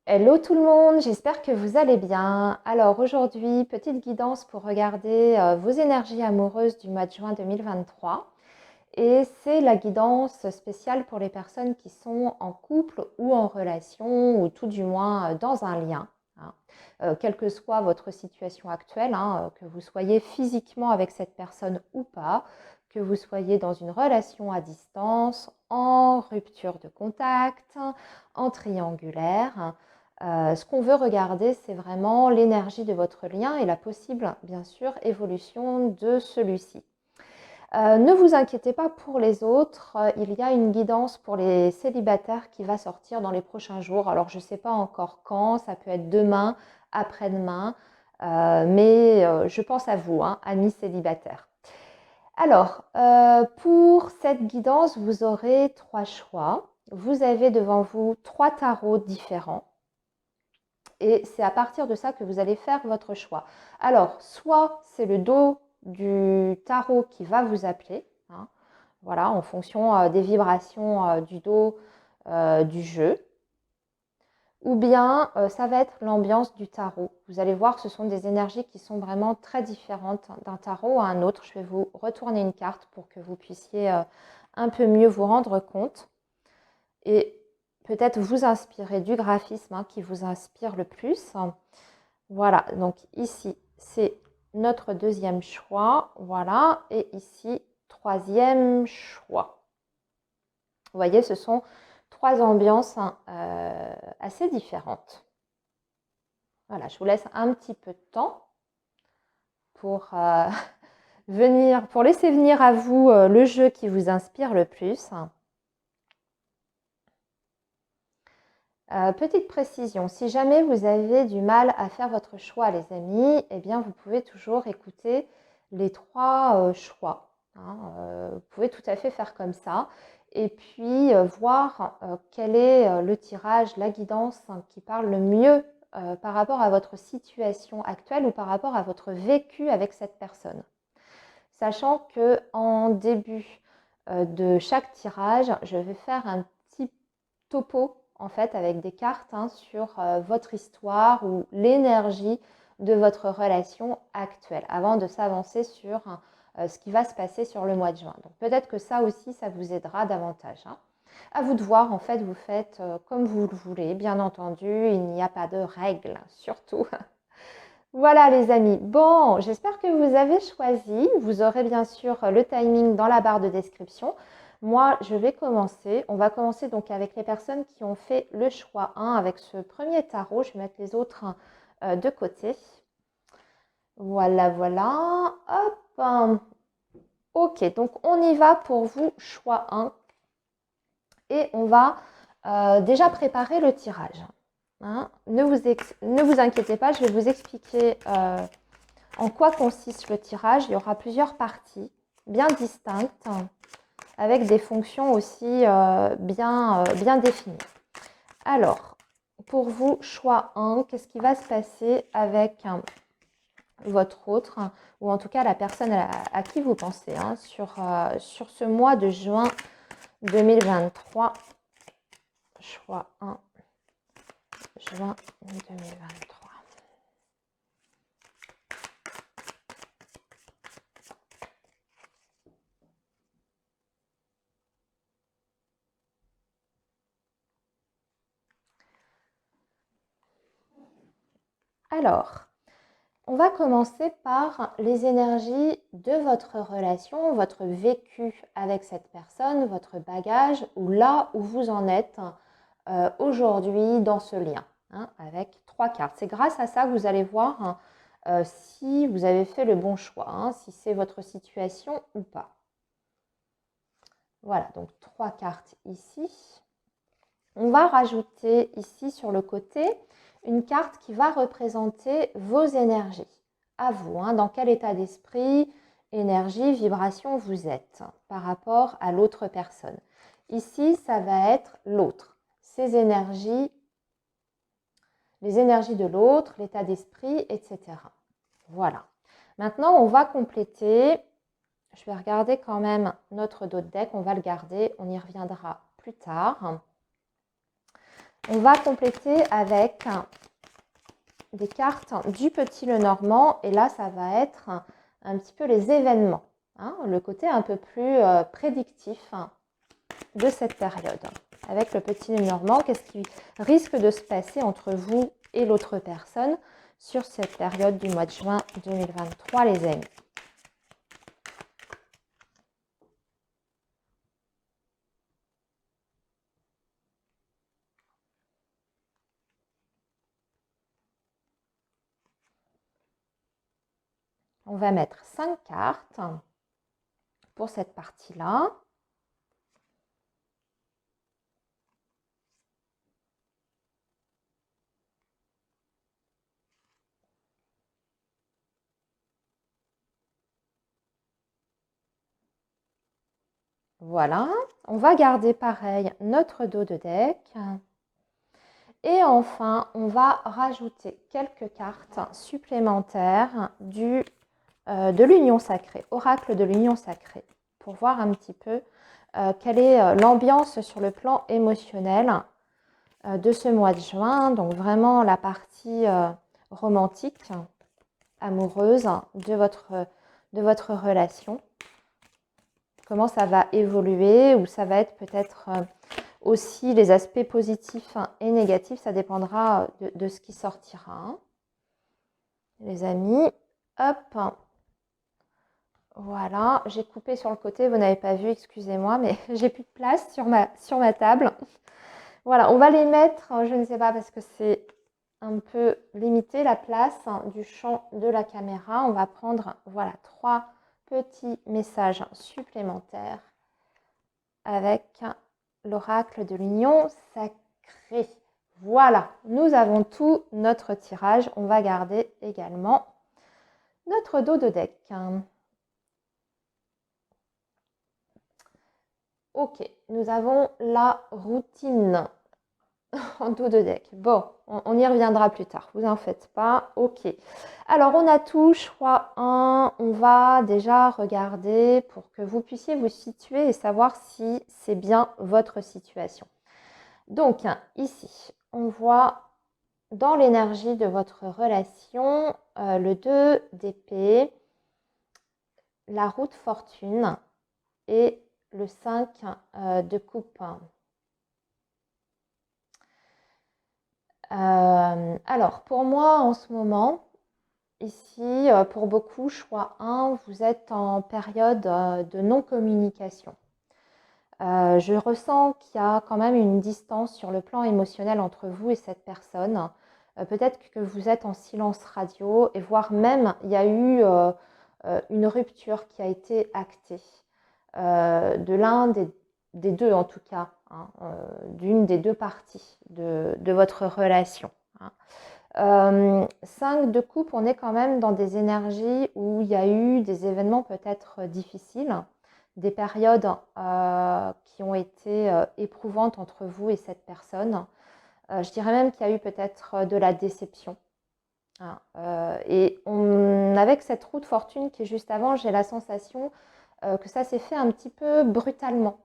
Hello tout le monde, j'espère que vous allez bien. Alors aujourd'hui, petite guidance pour regarder vos énergies amoureuses du mois de juin 2023. Et c'est la guidance spéciale pour les personnes qui sont en couple ou en relation ou tout du moins dans un lien, hein. Quelle que soit votre situation actuelle, hein, que vous soyez physiquement avec cette personne ou pas, que vous soyez dans une relation à distance, en rupture de contact, en triangulaire. Ce qu'on veut regarder, c'est vraiment l'énergie de votre lien et la possible, bien sûr, évolution de celui-ci. Ne vous inquiétez pas pour les autres, il y a une guidance pour les célibataires qui va sortir dans les prochains jours. Alors je ne sais pas encore quand, ça peut être demain, après-demain, mais je pense à vous, hein, amis célibataires. Alors, pour cette guidance, vous aurez 3 choix. Vous avez devant vous 3 tarots différents. Et c'est à partir de ça que vous allez faire votre choix. Alors, soit c'est le dos du tarot qui va vous appeler, hein, voilà, en fonction des vibrations du dos du jeu, ou bien ça va être l'ambiance du tarot. Vous allez voir que ce sont des énergies qui sont vraiment très différentes d'un tarot à un autre. Je vais vous retourner une carte pour que vous puissiez un peu mieux vous rendre compte. Et peut-être vous inspirer du graphisme, hein, qui vous inspire le plus. Voilà, donc ici, c'est notre deuxième choix. Voilà, et ici, troisième choix. Vous voyez, ce sont 3 ambiances assez différentes. Voilà, je vous laisse un petit peu de temps pour, pour laisser venir à vous le jeu qui vous inspire le plus. Petite précision, si jamais vous avez du mal à faire votre choix, les amis, eh bien, vous pouvez toujours écouter les 3 choix, hein. Vous pouvez tout à fait faire comme ça et puis voir quel est le tirage, la guidance, hein, qui parle le mieux par rapport à votre situation actuelle ou par rapport à votre vécu avec cette personne. Sachant que en début de chaque tirage, je vais faire un petit topo en fait avec des cartes, hein, sur votre histoire ou l'énergie de votre relation actuelle avant de s'avancer sur ce qui va se passer sur le mois de juin. Donc peut-être que ça aussi, ça vous aidera davantage, hein. À vous de voir, en fait, vous faites comme vous le voulez, bien entendu, il n'y a pas de règles, surtout. Voilà les amis, bon, j'espère que vous avez choisi. Vous aurez bien sûr le timing dans la barre de description. Moi, je vais commencer. On va commencer donc avec les personnes qui ont fait le choix 1 avec ce premier tarot. Je vais mettre les autres de côté. Voilà, voilà. Hop. Ok, donc on y va pour vous, choix 1. Et on va déjà préparer le tirage, hein. Ne vous inquiétez pas, je vais vous expliquer en quoi consiste le tirage. Il y aura plusieurs parties bien distinctes avec des fonctions aussi bien définies. Alors, pour vous, choix 1, qu'est-ce qui va se passer avec votre autre, ou en tout cas la personne à qui vous pensez, hein, sur ce mois de juin 2023. Choix 1, juin 2023. Alors, on va commencer par les énergies de votre relation, votre vécu avec cette personne, votre bagage, ou là où vous en êtes aujourd'hui dans ce lien, hein, avec 3 cartes. C'est grâce à ça que vous allez voir, hein, si vous avez fait le bon choix, hein, si c'est votre situation ou pas. Voilà, donc 3 cartes ici. On va rajouter ici sur le côté une carte qui va représenter vos énergies. À vous, hein, dans quel état d'esprit, énergie, vibration vous êtes par rapport à l'autre personne. Ici, ça va être l'autre, ses énergies, les énergies de l'autre, l'état d'esprit, etc. Voilà. Maintenant, on va compléter. Je vais regarder quand même notre dos de deck. On va le garder. On y reviendra plus tard. On va compléter avec des cartes du Petit Lenormand. Et là, ça va être un petit peu les événements. Hein, le côté un peu plus prédictif de cette période. Avec le Petit Lenormand, qu'est-ce qui risque de se passer entre vous et l'autre personne sur cette période du mois de juin 2023, les amis? On va mettre 5 cartes pour cette partie-là. Voilà, on va garder pareil notre dos de deck. Et enfin, on va rajouter quelques cartes supplémentaires de l'union sacrée, oracle de l'union sacrée, pour voir un petit peu quelle est l'ambiance sur le plan émotionnel de ce mois de juin. Donc vraiment la partie romantique, amoureuse de votre relation. Comment ça va évoluer, ou ça va être peut-être aussi les aspects positifs et négatifs, ça dépendra de ce qui sortira. Hein. Les amis, hop, voilà, j'ai coupé sur le côté, vous n'avez pas vu, excusez-moi, mais j'ai plus de place sur ma table. Voilà, on va les mettre, je ne sais pas, parce que c'est un peu limité la place du champ de la caméra. On va prendre, voilà, 3 petits messages supplémentaires avec l'oracle de l'union sacrée. Voilà, nous avons tout notre tirage. On va garder également notre dos de deck. Ok, nous avons la routine en dos de deck. Bon, on y reviendra plus tard, vous en faites pas. Ok, alors on a tout, choix 1. On va déjà regarder pour que vous puissiez vous situer et savoir si c'est bien votre situation. Donc ici, on voit dans l'énergie de votre relation le 2 d'épée, la roue de fortune et le 5 de coupe. Alors, pour moi, en ce moment, ici, pour beaucoup, choix 1, vous êtes en période de non-communication. Je ressens qu'il y a quand même une distance sur le plan émotionnel entre vous et cette personne. Peut-être que vous êtes en silence radio, et voire même il y a eu une rupture qui a été actée de l'un des deux, en tout cas, hein, d'une des deux parties de votre relation. Hein. 5 de coupe, on est quand même dans des énergies où il y a eu des événements peut-être difficiles, des périodes qui ont été éprouvantes entre vous et cette personne. Je dirais même qu'il y a eu peut-être de la déception. Hein. Et avec cette roue de fortune qui est juste avant, j'ai la sensation que ça s'est fait un petit peu brutalement.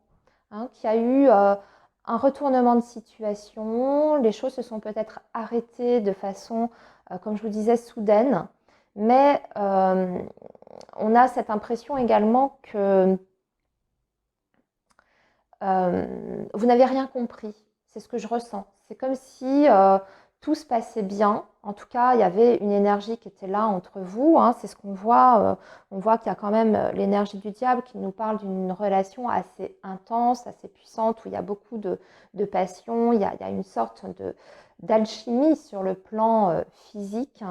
Hein, qu'il y a eu un retournement de situation, les choses se sont peut-être arrêtées de façon, comme je vous disais, soudaine, mais on a cette impression également que vous n'avez rien compris. C'est ce que je ressens. C'est comme si tout se passait bien. En tout cas, il y avait une énergie qui était là entre vous. Hein. C'est ce qu'on voit. On voit qu'il y a quand même l'énergie du diable qui nous parle d'une relation assez intense, assez puissante, où il y a beaucoup de passion. Il y a une sorte d'alchimie sur le plan physique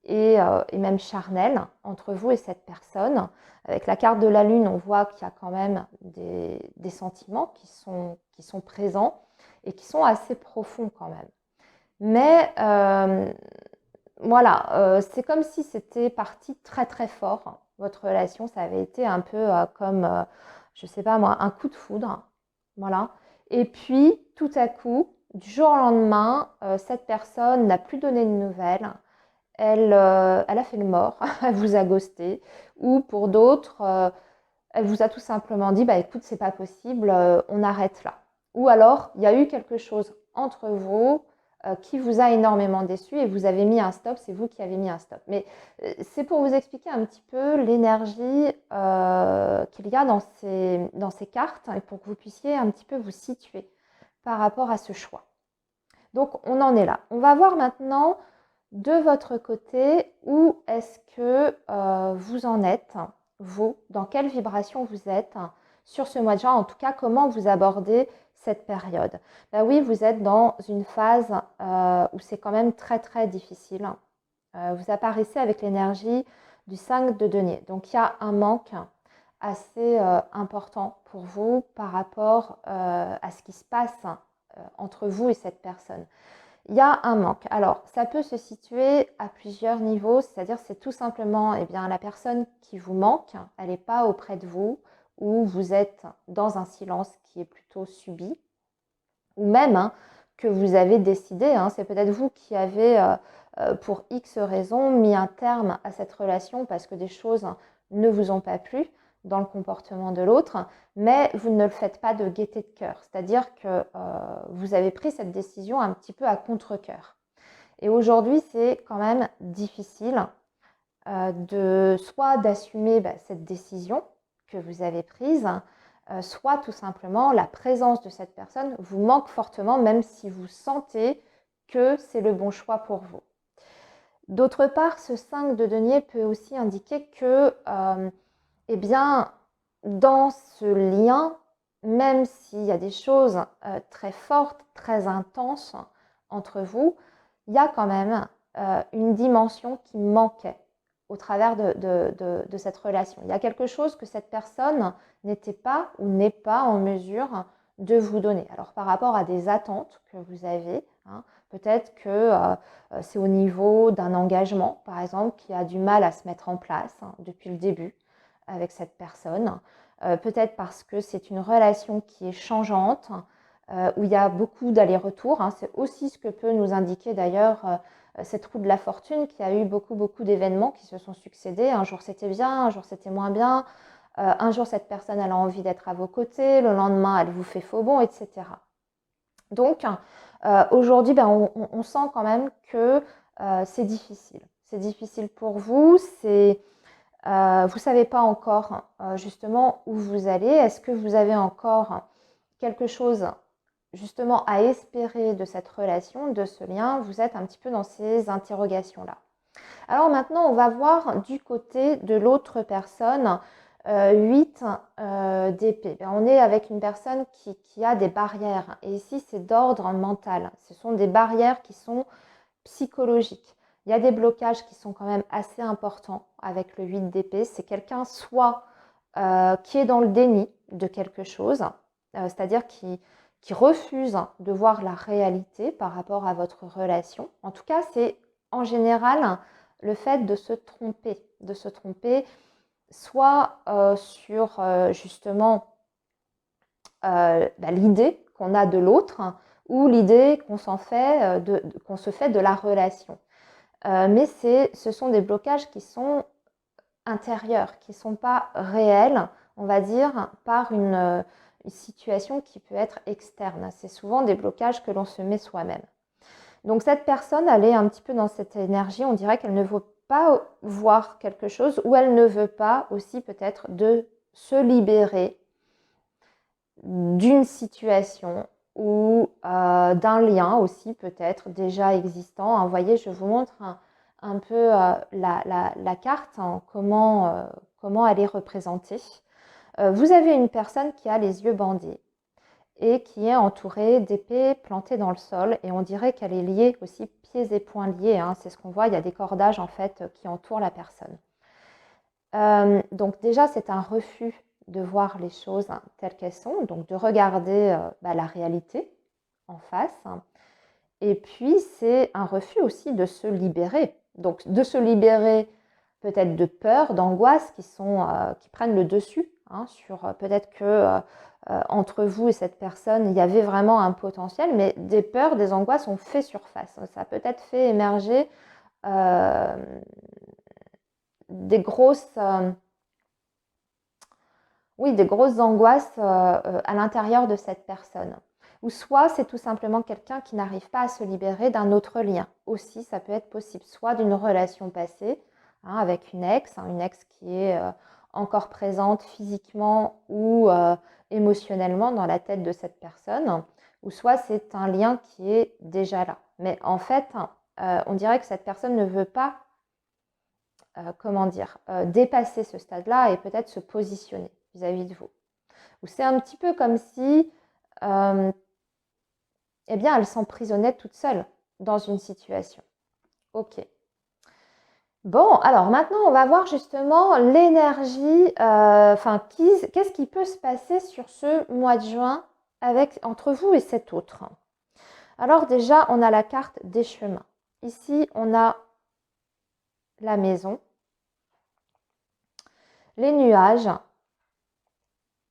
et même charnel entre vous et cette personne. Avec la carte de la lune, on voit qu'il y a quand même des sentiments qui sont présents et qui sont assez profonds quand même. Mais voilà, c'est comme si c'était parti très très fort. Votre relation, ça avait été un peu comme, je ne sais pas moi, un coup de foudre. Voilà. Et puis, tout à coup, du jour au lendemain, cette personne n'a plus donné de nouvelles. Elle a fait le mort, elle vous a ghosté, ou pour d'autres, elle vous a tout simplement dit, bah écoute, c'est pas possible, on arrête là. Ou alors, il y a eu quelque chose entre vous qui vous a énormément déçu et vous avez mis un stop, c'est vous qui avez mis un stop. Mais c'est pour vous expliquer un petit peu l'énergie qu'il y a dans ces cartes et pour que vous puissiez un petit peu vous situer par rapport à ce choix. Donc on en est là. On va voir maintenant de votre côté où est-ce que vous en êtes, vous, dans quelle vibration vous êtes sur ce mois de juin, en tout cas comment vous abordez cette période. Ben oui, vous êtes dans une phase où c'est quand même très très difficile. Vous apparaissez avec l'énergie du 5 de denier. Donc il y a un manque assez important pour vous par rapport à ce qui se passe entre vous et cette personne. Il y a un manque. Alors, ça peut se situer à plusieurs niveaux, c'est-à-dire c'est tout simplement la personne qui vous manque, elle n'est pas auprès de vous, ou vous êtes dans un silence qui est plutôt subi, ou même que vous avez décidé, c'est peut-être vous qui avez, pour X raisons, mis un terme à cette relation parce que des choses ne vous ont pas plu dans le comportement de l'autre, mais vous ne le faites pas de gaieté de cœur, c'est-à-dire que vous avez pris cette décision un petit peu à contre-cœur. Et aujourd'hui, c'est quand même difficile soit d'assumer cette décision que vous avez prise, soit tout simplement la présence de cette personne vous manque fortement, même si vous sentez que c'est le bon choix pour vous. D'autre part, ce 5 de denier peut aussi indiquer que, dans ce lien, même s'il y a des choses très fortes, très intenses entre vous, il y a quand même une dimension qui manquait au travers de cette relation. Il y a quelque chose que cette personne n'était pas ou n'est pas en mesure de vous donner. Alors par rapport à des attentes que vous avez, peut-être que c'est au niveau d'un engagement, par exemple, qui a du mal à se mettre en place depuis le début avec cette personne. Peut-être parce que c'est une relation qui est changeante, où il y a beaucoup d'allers-retours. C'est aussi ce que peut nous indiquer d'ailleurs cette roue de la fortune qui a eu beaucoup d'événements qui se sont succédés. Un jour c'était bien, un jour c'était moins bien. Un jour cette personne elle a envie d'être à vos côtés, le lendemain elle vous fait faux bond, etc. Donc aujourd'hui on sent quand même que c'est difficile. C'est difficile pour vous, vous ne savez pas encore justement où vous allez. Est-ce que vous avez encore quelque chose justement à espérer de cette relation, de ce lien? Vous êtes un petit peu dans ces interrogations-là. Alors maintenant, on va voir du côté de l'autre personne, 8 d'épée. On est avec une personne qui a des barrières. Et ici, c'est d'ordre mental. Ce sont des barrières qui sont psychologiques. Il y a des blocages qui sont quand même assez importants avec le 8 d'épée. C'est quelqu'un soit qui est dans le déni de quelque chose, c'est-à-dire qui refuse de voir la réalité par rapport à votre relation. En tout cas, c'est en général le fait de se tromper soit sur justement l'idée qu'on a de l'autre ou l'idée qu'on qu'on se fait de la relation. Mais ce sont des blocages qui sont intérieurs, qui ne sont pas réels, on va dire, par une situation qui peut être externe. C'est souvent des blocages que l'on se met soi-même. Donc cette personne, elle est un petit peu dans cette énergie, on dirait qu'elle ne veut pas voir quelque chose ou elle ne veut pas aussi peut-être de se libérer d'une situation ou d'un lien aussi peut-être déjà existant. Vous voyez, je vous montre un peu la carte, comment elle est représentée. Vous avez une personne qui a les yeux bandés et qui est entourée d'épées plantées dans le sol et on dirait qu'elle est liée aussi, pieds et poings liés, c'est ce qu'on voit, il y a des cordages en fait qui entourent la personne. Donc déjà c'est un refus de voir les choses telles qu'elles sont, donc de regarder la réalité en face. Et puis c'est un refus aussi de se libérer, donc de se libérer peut-être de peur, d'angoisse qui prennent le dessus sur peut-être que entre vous et cette personne, il y avait vraiment un potentiel, mais des peurs, des angoisses ont fait surface. Ça a peut-être fait émerger des grosses angoisses à l'intérieur de cette personne. Ou soit c'est tout simplement quelqu'un qui n'arrive pas à se libérer d'un autre lien. Aussi, ça peut être possible, soit d'une relation passée, avec une ex qui est encore présente physiquement ou émotionnellement dans la tête de cette personne, ou soit c'est un lien qui est déjà là. Mais en fait, on dirait que cette personne ne veut pas, dépasser ce stade-là et peut-être se positionner vis-à-vis de vous. Ou c'est un petit peu comme si, eh bien, elle s'emprisonnait toute seule dans une situation. Ok. Bon, alors maintenant, on va voir justement l'énergie, qu'est-ce qui peut se passer sur ce mois de juin entre vous et cet autre. Alors déjà, on a la carte des chemins. Ici, on a la maison, les nuages,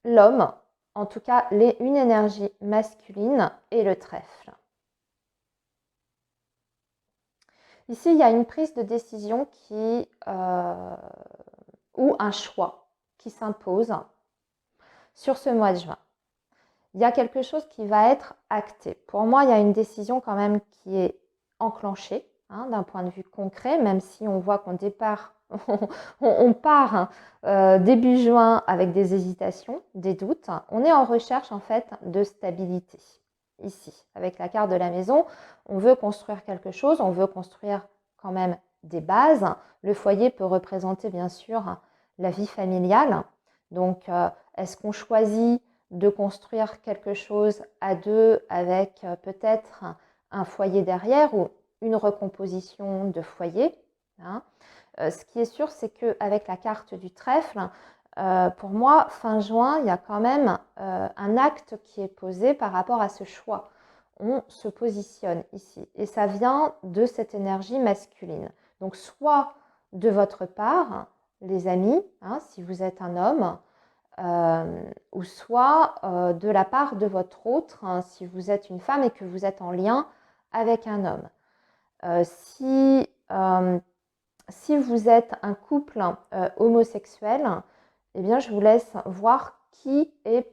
l'homme, en tout cas une énergie masculine et le trèfle. Ici, il y a une prise de décision ou un choix qui s'impose sur ce mois de juin. Il y a quelque chose qui va être acté. Pour moi, il y a une décision quand même qui est enclenchée d'un point de vue concret, même si on voit qu'on on part début juin avec des hésitations, des doutes. On est en recherche en fait de stabilité. Ici, avec la carte de la maison, on veut construire quelque chose, on veut construire quand même des bases. Le foyer peut représenter bien sûr la vie familiale. Donc, est-ce qu'on choisit de construire quelque chose à deux avec peut-être un foyer derrière ou une recomposition de foyer. Ce qui est sûr, c'est qu'avec la carte du trèfle, pour moi, fin juin, il y a quand même un acte qui est posé par rapport à ce choix. On se positionne ici. Et ça vient de cette énergie masculine. Donc, soit de votre part, les amis, si vous êtes un homme, ou soit de la part de votre autre, si vous êtes une femme et que vous êtes en lien avec un homme. Si vous êtes un couple homosexuel, eh bien, je vous laisse voir qui est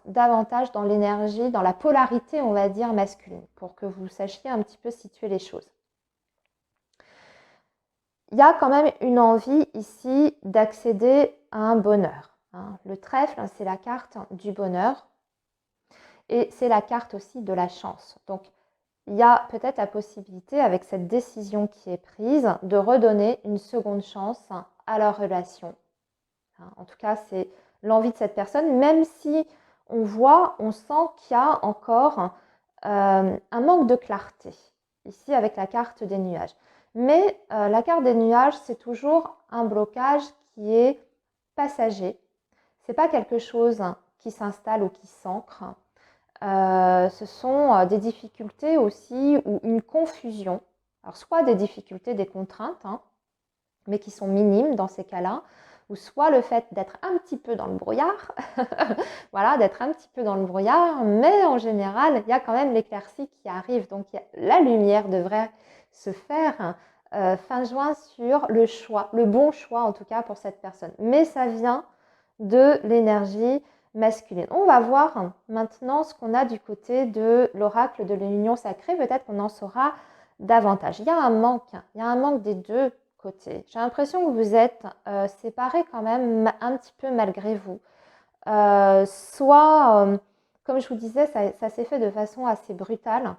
davantage dans l'énergie, dans la polarité, on va dire, masculine, pour que vous sachiez un petit peu situer les choses. Il y a quand même une envie ici d'accéder à un bonheur. Le trèfle, c'est la carte du bonheur et c'est la carte aussi de la chance. Donc, il y a peut-être la possibilité, avec cette décision qui est prise, de redonner une seconde chance à leur relation. En tout cas, c'est l'envie de cette personne, même si on sent qu'il y a encore un manque de clarté, ici avec la carte des nuages. Mais la carte des nuages, c'est toujours un blocage qui est passager. Ce n'est pas quelque chose qui s'installe ou qui s'ancre. Ce sont des difficultés aussi ou une confusion. Alors, soit des difficultés, des contraintes, mais qui sont minimes dans ces cas-là, ou soit le fait d'être un petit peu dans le brouillard, voilà, d'être un petit peu dans le brouillard, mais en général, il y a quand même l'éclaircie qui arrive. Donc, la lumière devrait se faire fin juin sur le choix, le bon choix en tout cas pour cette personne. Mais ça vient de l'énergie masculine. On va voir maintenant ce qu'on a du côté de l'oracle de l'union sacrée. Peut-être qu'on en saura davantage. Il y a un manque des deux côtés. J'ai l'impression que vous êtes séparés quand même un petit peu malgré vous. Comme je vous disais, ça s'est fait de façon assez brutale.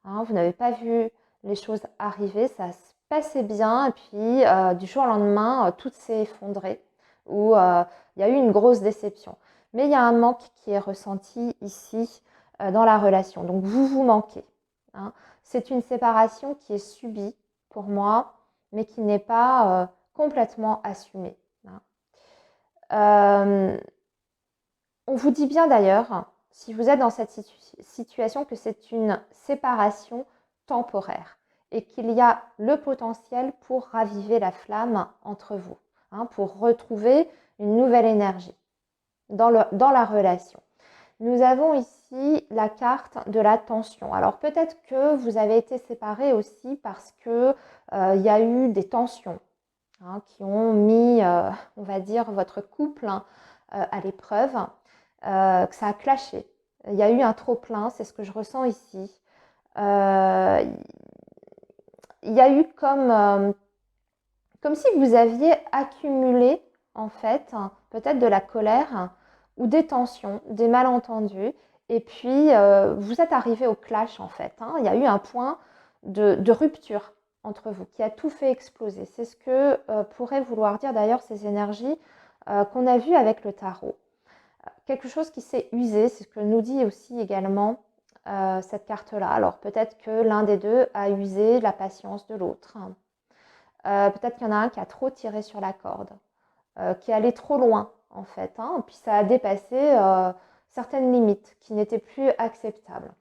Vous n'avez pas vu les choses arriver, ça se passait bien, et puis du jour au lendemain, tout s'est effondré, ou il y a eu une grosse déception. Mais il y a un manque qui est ressenti ici dans la relation. Donc vous manquez. C'est une séparation qui est subie pour moi, mais qui n'est pas complètement assumée. On vous dit bien d'ailleurs, si vous êtes dans cette situation, que c'est une séparation temporaire et qu'il y a le potentiel pour raviver la flamme entre vous, pour retrouver une nouvelle énergie dans la relation. Nous avons ici la carte de la tension. Alors peut-être que vous avez été séparés aussi parce que il y a eu des tensions qui ont mis, on va dire, votre couple à l'épreuve, que ça a clashé. Il y a eu un trop-plein, c'est ce que je ressens ici. Euh, il y a eu comme si vous aviez accumulé, en fait, peut-être de la colère ou des tensions, des malentendus. Et puis, vous êtes arrivé au clash, en fait. Il y a eu un point de rupture entre vous qui a tout fait exploser. C'est ce que pourraient vouloir dire d'ailleurs ces énergies qu'on a vues avec le tarot. Quelque chose qui s'est usé, c'est ce que nous dit aussi également cette carte-là. Alors peut-être que l'un des deux a usé la patience de l'autre. Peut-être qu'il y en a un qui a trop tiré sur la corde, qui est allé trop loin en fait. Puis ça a dépassé certaines limites qui n'étaient plus acceptables.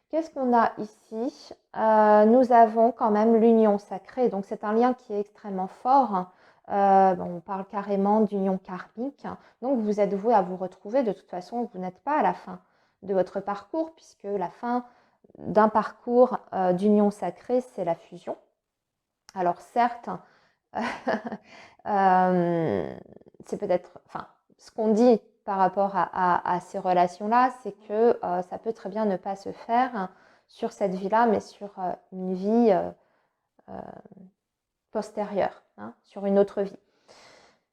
Qu'est-ce qu'on a ici? Nous avons quand même l'union sacrée. Donc c'est un lien qui est extrêmement fort. On parle carrément d'union karmique. Donc vous êtes voué à vous retrouver. De toute façon, vous n'êtes pas à la fin de votre parcours, puisque la fin d'un parcours d'union sacrée, c'est la fusion. Alors certes, c'est peut-être, enfin, ce qu'on dit par rapport à ces relations-là, c'est que ça peut très bien ne pas se faire sur cette vie-là, mais sur une vie postérieure, sur une autre vie.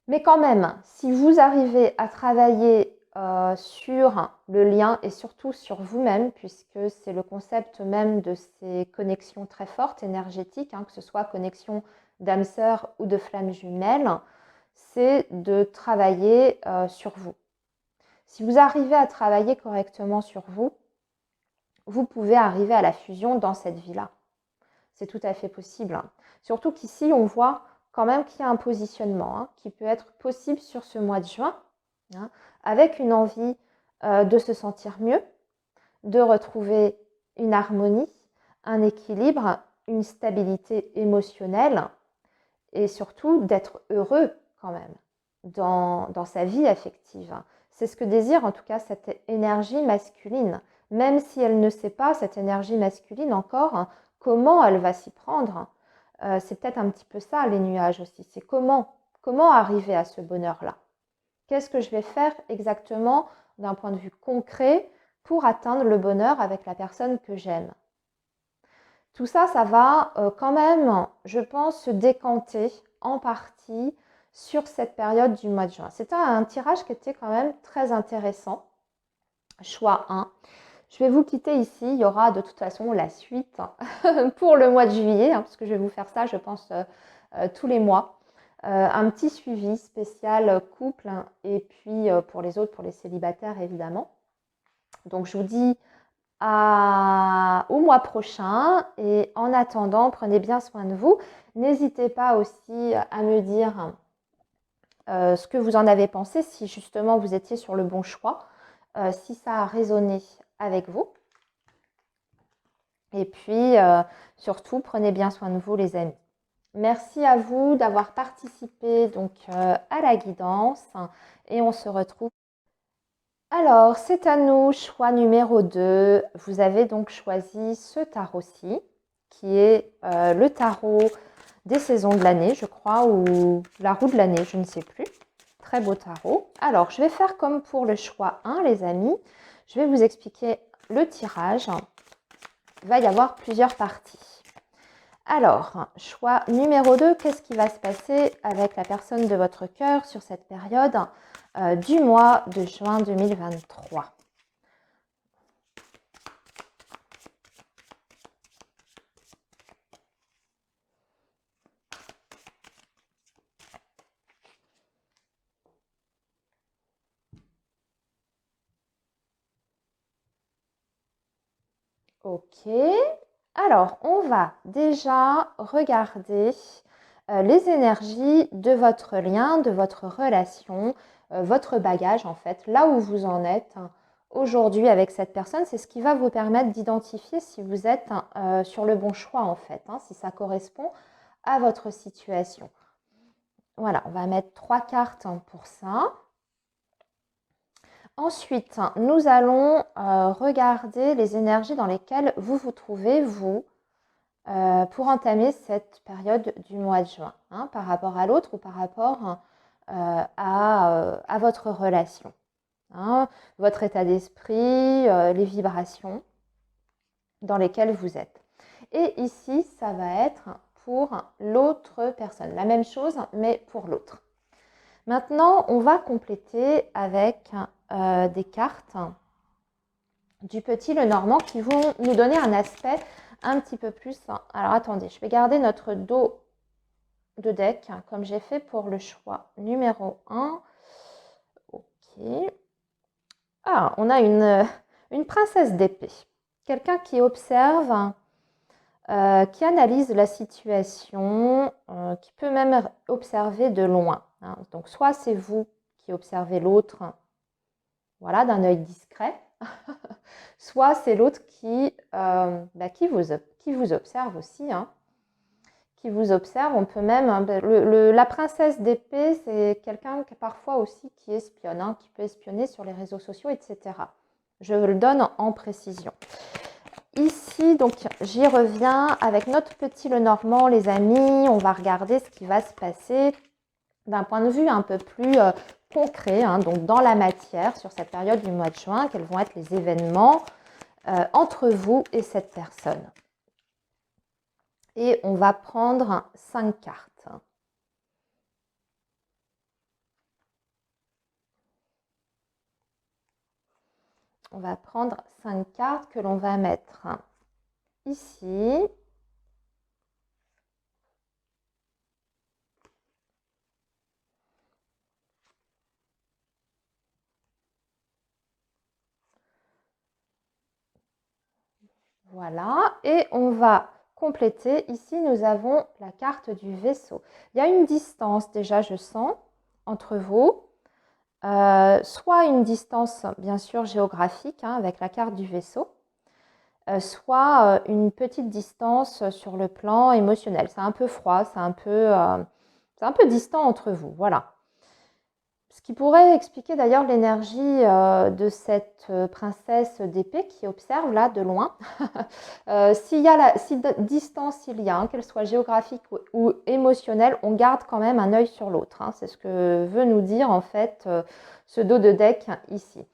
Mais quand même, si vous arrivez à travailler sur le lien et surtout sur vous-même, puisque c'est le concept même de ces connexions très fortes, énergétiques, que ce soit connexion d'âme sœur ou de flamme jumelle, c'est de travailler sur vous. Si vous arrivez à travailler correctement sur vous, vous pouvez arriver à la fusion dans cette vie-là. C'est tout à fait possible. Surtout qu'ici, on voit quand même qu'il y a un positionnement qui peut être possible sur ce mois de juin, avec une envie de se sentir mieux, de retrouver une harmonie, un équilibre, une stabilité émotionnelle et surtout d'être heureux quand même dans sa vie affective. C'est ce que désire en tout cas cette énergie masculine, même si elle ne sait pas, cette énergie masculine encore, comment elle va s'y prendre. C'est peut-être un petit peu ça les nuages aussi, c'est comment arriver à ce bonheur-là. Qu'est-ce que je vais faire exactement d'un point de vue concret pour atteindre le bonheur avec la personne que j'aime. Tout ça, ça va quand même, je pense, se décanter en partie sur cette période du mois de juin. C'était un tirage qui était quand même très intéressant. Choix 1. Je vais vous quitter ici. Il y aura de toute façon la suite pour le mois de juillet, parce que je vais vous faire ça, je pense, tous les mois. Un petit suivi spécial couple et puis pour les autres, pour les célibataires évidemment. Donc je vous dis au mois prochain et en attendant, prenez bien soin de vous. N'hésitez pas aussi à me dire ce que vous en avez pensé, si justement vous étiez sur le bon choix, si ça a résonné avec vous. Et puis surtout, prenez bien soin de vous les amis. Merci à vous d'avoir participé donc à la guidance et on se retrouve. Alors, c'est à nous, choix numéro 2. Vous avez donc choisi ce tarot-ci, qui est le tarot des saisons de l'année, je crois, ou la roue de l'année, je ne sais plus. Très beau tarot. Alors, je vais faire comme pour le choix 1, les amis. Je vais vous expliquer le tirage. Il va y avoir plusieurs parties. Alors, choix numéro 2, qu'est-ce qui va se passer avec la personne de votre cœur sur cette période du mois de juin 2023? Ok, alors on va déjà regarder les énergies de votre lien, de votre relation, votre bagage en fait, là où vous en êtes aujourd'hui avec cette personne. C'est ce qui va vous permettre d'identifier si vous êtes sur le bon choix en fait, si ça correspond à votre situation. Voilà, on va mettre 3 cartes pour ça. Ensuite, nous allons regarder les énergies dans lesquelles vous vous trouvez, vous, pour entamer cette période du mois de juin, par rapport à l'autre ou par rapport à votre relation. hein, votre état d'esprit, les vibrations dans lesquelles vous êtes. Et ici, ça va être pour l'autre personne. La même chose, mais pour l'autre. Maintenant, on va compléter avec des cartes du Petit Lenormand qui vont nous donner un aspect un petit peu plus. Alors attendez, je vais garder notre dos de deck comme j'ai fait pour le choix numéro 1. Ok. Ah, on a une princesse d'épée. Quelqu'un qui observe, qui analyse la situation, qui peut même observer de loin, hein. Donc soit c'est vous qui observez l'autre, voilà, d'un œil discret, soit c'est l'autre qui vous observe aussi, hein, qui vous observe. On peut même, hein, la princesse d'épée, c'est quelqu'un qui parfois aussi qui espionne, hein, qui peut espionner sur les réseaux sociaux, etc. Je le donne en précision. Ici, donc, j'y reviens avec notre Petit Lenormand, les amis. On va regarder ce qui va se passer d'un point de vue un peu plus concret, hein, donc dans la matière, sur cette période du mois de juin, quels vont être les événements entre vous et cette personne. Et on va prendre 5 cartes. On va prendre 5 cartes que l'on va mettre ici. Voilà, et on va compléter. Ici, nous avons la carte du vaisseau. Il y a une distance déjà, je sens, entre vous. Soit une distance, bien sûr, géographique, hein, avec la carte du vaisseau, soit une petite distance sur le plan émotionnel. C'est un peu froid, c'est un peu distant entre vous, voilà. Ce qui pourrait expliquer d'ailleurs l'énergie de cette princesse d'épée qui observe là de loin. Si distance il y a, hein, qu'elle soit géographique ou émotionnelle, on garde quand même un œil sur l'autre, hein. C'est ce que veut nous dire en fait ce dos de deck ici.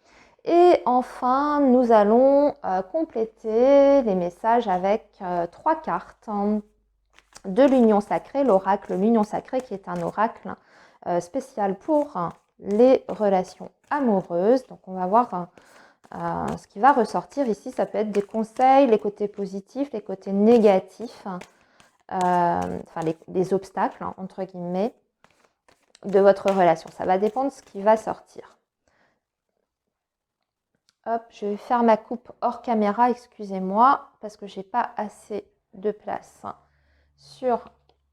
Et enfin, nous allons compléter les messages avec 3 cartes, hein, de l'Union Sacrée, l'oracle l'Union Sacrée qui est un oracle spécial pour les relations amoureuses. Donc on va voir ce qui va ressortir ici. Ça peut être des conseils, les côtés positifs, les côtés négatifs, enfin les obstacles, hein, entre guillemets, de votre relation. Ça va dépendre de ce qui va sortir. Hop, je vais faire ma coupe hors caméra, excusez-moi, parce que j'ai pas assez de place sur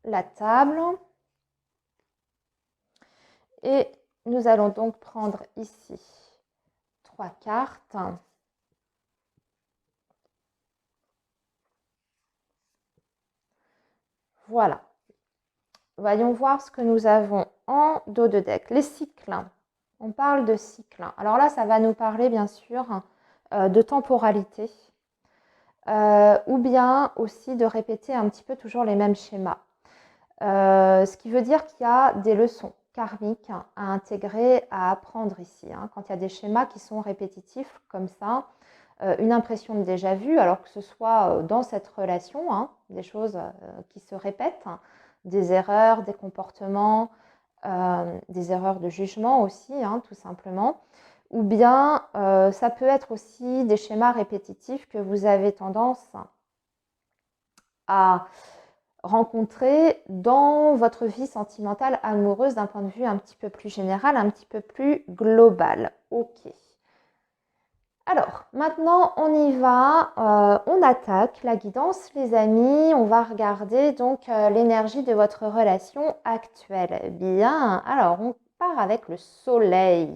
la table. Et nous allons donc prendre ici 3 cartes. Voilà. Voyons voir ce que nous avons en dos de deck. Les cycles. On parle de cycles. Alors là, ça va nous parler bien sûr de temporalité. Ou bien aussi de répéter un petit peu toujours les mêmes schémas. Ce qui veut dire qu'il y a des leçons karmiques à intégrer, à apprendre ici, hein. Quand il y a des schémas qui sont répétitifs comme ça, une impression de déjà-vu, alors que ce soit dans cette relation, hein, des choses qui se répètent, hein, des erreurs, des comportements, des erreurs de jugement aussi, hein, tout simplement. Ou bien ça peut être aussi des schémas répétitifs que vous avez tendance à rencontrer dans votre vie sentimentale amoureuse d'un point de vue un petit peu plus général, un petit peu plus global. Ok. Alors, maintenant, on y va. On attaque la guidance, les amis. On va regarder donc l'énergie de votre relation actuelle. Bien. Alors, on part avec le soleil.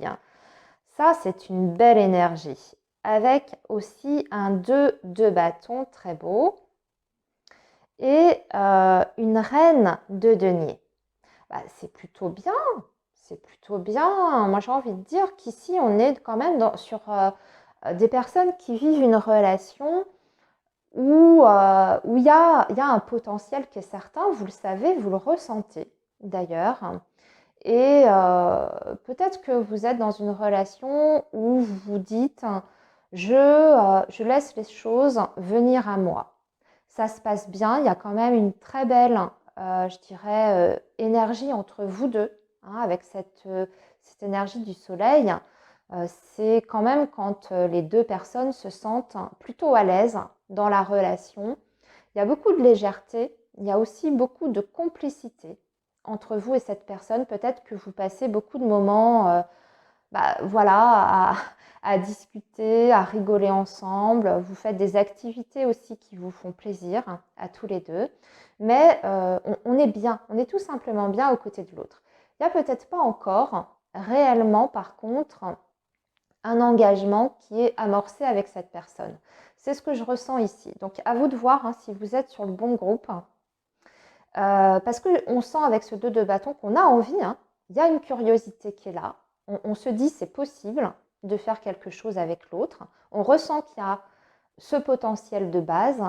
Ça, c'est une belle énergie. Avec aussi un 2 de bâton, très beau. Et une reine de denier. Bah, c'est plutôt bien, c'est plutôt bien. Moi, j'ai envie de dire qu'ici, on est quand même sur des personnes qui vivent une relation où il y a un potentiel qui est certain, vous le savez, vous le ressentez d'ailleurs. Et peut-être que vous êtes dans une relation où vous vous dites je laisse les choses venir à moi. Ça se passe bien, il y a quand même une très belle, je dirais, énergie entre vous deux, hein, avec cette énergie du soleil. C'est quand même quand les deux personnes se sentent plutôt à l'aise dans la relation. Il y a beaucoup de légèreté, il y a aussi beaucoup de complicité entre vous et cette personne. Peut-être que vous passez beaucoup de moments voilà, à discuter, à rigoler ensemble. Vous faites des activités aussi qui vous font plaisir à tous les deux. Mais on est bien, on est tout simplement bien aux côtés de l'autre. Il n'y a peut-être pas encore réellement, par contre, un engagement qui est amorcé avec cette personne. C'est ce que je ressens ici. Donc à vous de voir hein, si vous êtes sur le bon groupe. Parce qu'on sent avec ce 2 de bâton qu'on a envie, hein, il y a une curiosité qui est là. On se dit c'est possible de faire quelque chose avec l'autre. On ressent qu'il y a ce potentiel de base,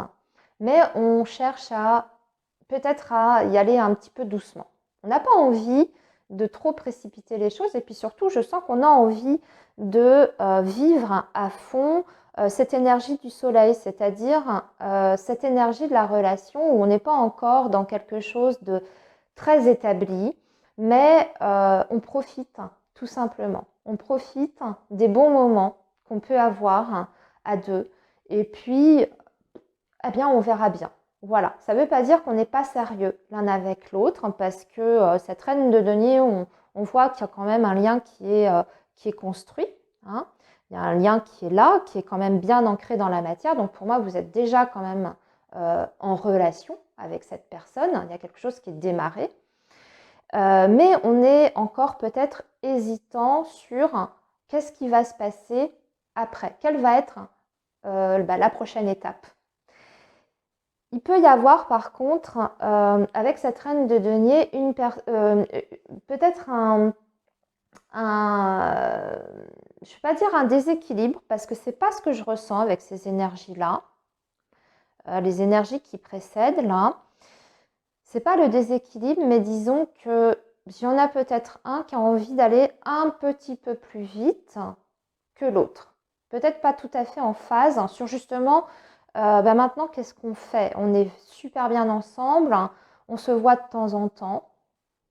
mais on cherche à peut-être à y aller un petit peu doucement. On n'a pas envie de trop précipiter les choses et puis surtout je sens qu'on a envie de vivre à fond cette énergie du soleil, c'est-à-dire cette énergie de la relation où on n'est pas encore dans quelque chose de très établi, mais on profite tout simplement. On profite des bons moments qu'on peut avoir à deux et puis eh bien on verra bien. Voilà, ça ne veut pas dire qu'on n'est pas sérieux l'un avec l'autre parce que cette reine de denier, on voit qu'il y a quand même un lien qui est construit. Hein. Il y a un lien qui est là, qui est quand même bien ancré dans la matière. Donc pour moi, vous êtes déjà quand même en relation avec cette personne. Il y a quelque chose qui est démarré. Mais on est encore peut-être hésitant sur qu'est-ce qui va se passer après. Quelle va être la prochaine étape. Il peut y avoir par contre, avec cette reine de denier, peut-être je ne vais pas dire un déséquilibre, parce que ce n'est pas ce que je ressens avec ces énergies-là. Les énergies qui précèdent, là, ce n'est pas le déséquilibre, mais disons qu'il y en a peut-être un qui a envie d'aller un petit peu plus vite que l'autre. Peut-être pas tout à fait en phase sur justement maintenant, qu'est-ce qu'on fait? On est super bien ensemble, on se voit de temps en temps.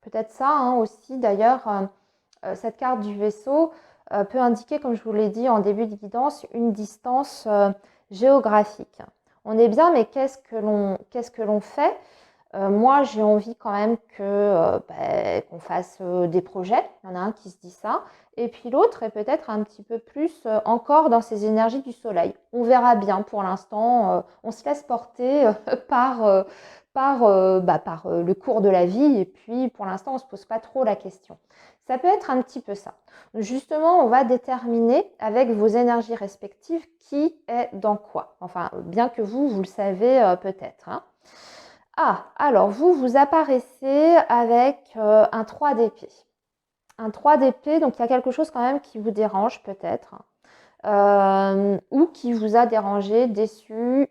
Peut-être ça hein, aussi, d'ailleurs, cette carte du vaisseau peut indiquer, comme je vous l'ai dit en début de guidance, une distance géographique. On est bien, mais qu'est-ce que l'on fait? Moi, j'ai envie quand même qu'on fasse des projets. Il y en a un qui se dit ça. Et puis l'autre est peut-être un petit peu plus encore dans ces énergies du soleil. On verra bien pour l'instant. On se laisse porter par le cours de la vie. Et puis pour l'instant, on ne se pose pas trop la question. Ça peut être un petit peu ça. Justement, on va déterminer avec vos énergies respectives qui est dans quoi. Enfin, bien que vous le savez peut-être. Hein. Ah, alors vous apparaissez avec un 3 d'épée. Un 3 d'épée, donc il y a quelque chose quand même qui vous dérange peut-être, ou qui vous a dérangé, déçu.